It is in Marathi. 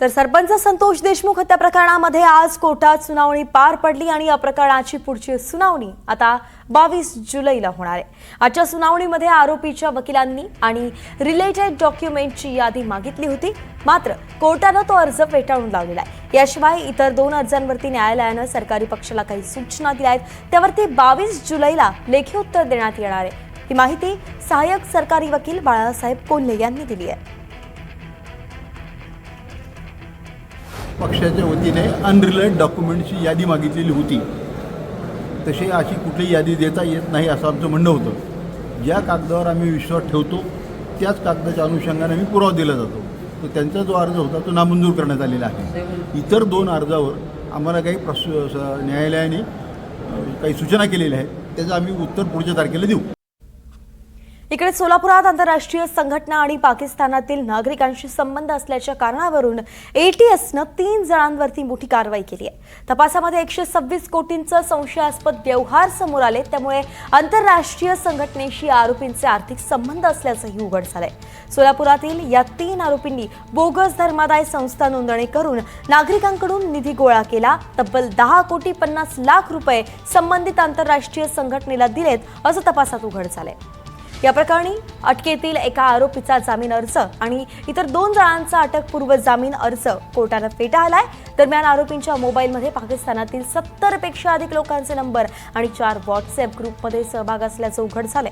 तर सरपंच संतोष देशमुख हत्या प्रकरणामध्ये आज कोर्टात सुनावणी पार पडली आणि या प्रकरणाची पुढची सुनावणी आता 22 जुलैला होणार आहे। आजच्या सुनावणीमध्ये आरोपीच्या वकिलांनी आणि रिलेटेड डॉक्युमेंटची यादी मागितली होती, मात्र कोर्टाने तो अर्ज फेटाळून लावलेला आहे। याशिवाय इतर 2 अर्जांवरती न्यायालयाने सरकारी पक्षाला काही सूचना दिल्या आहेत, त्यावरती 22 जुलैला लेखी उत्तर देण्यात येणार आहे। ही माहिती सहाय्यक सरकारी वकील बाळासाहेब कोल्हे यांनी दिली आहे। पक्षाच्या वतीने अनरिलेटेड डॉक्युमेंटची यादी मागितलेली होती। तशी अशी कुठली यादी देता येत नाही असं आमचं म्हणणं होतं। ज्या कागदावर आम्ही विश्वास ठेवतो त्याच कागदाच्या अनुषंगाने आम्ही पुरावा दिला जातो। तर त्यांचा जो अर्ज होता तो नामंजूर करण्यात आलेला आहे। इतर 2 अर्जावर आम्हाला काही न्यायालयाने काही सूचना केलेल्या आहेत, त्याचं आम्ही उत्तर पुढच्या तारखेला देऊ। इकडे सोलापुरात आंतरराष्ट्रीय संघटना आणि पाकिस्तानातील नागरिकांशी संबंध असल्याच्या कारणावरून एटीएसने 3 जणांवरती मोठी कारवाई केली आहे। तपासामध्ये 126 कोटींचे संशयास्पद व्यवहार समोर आले, त्यामुळे आंतरराष्ट्रीय संघटनेशी आरोपींचे आर्थिक संबंध असल्याचंही उघड झालंय। सोलापुरातील या 3 आरोपींनी बोगस धर्मादाय संस्था नोंदणी करून नागरिकांकडून निधी गोळा केला। तब्बल 10 कोटी 50 लाख रुपये संबंधित आंतरराष्ट्रीय संघटनेला दिलेत असं तपासात उघड झालंय। या प्रकरणी अटकेतील एका आरोपीचा जामीन अर्ज आणि इतर 2 जणांचा अटकपूर्व जामीन अर्ज कोर्टाने फेटाळलाय। दरम्यान आरोपींच्या मोबाईलमध्ये पाकिस्तानातील 70 पेक्षा अधिक लोकांचे नंबर आणि 4 व्हॉट्सअप ग्रुपमध्ये सहभाग असल्याचं उघड झालंय।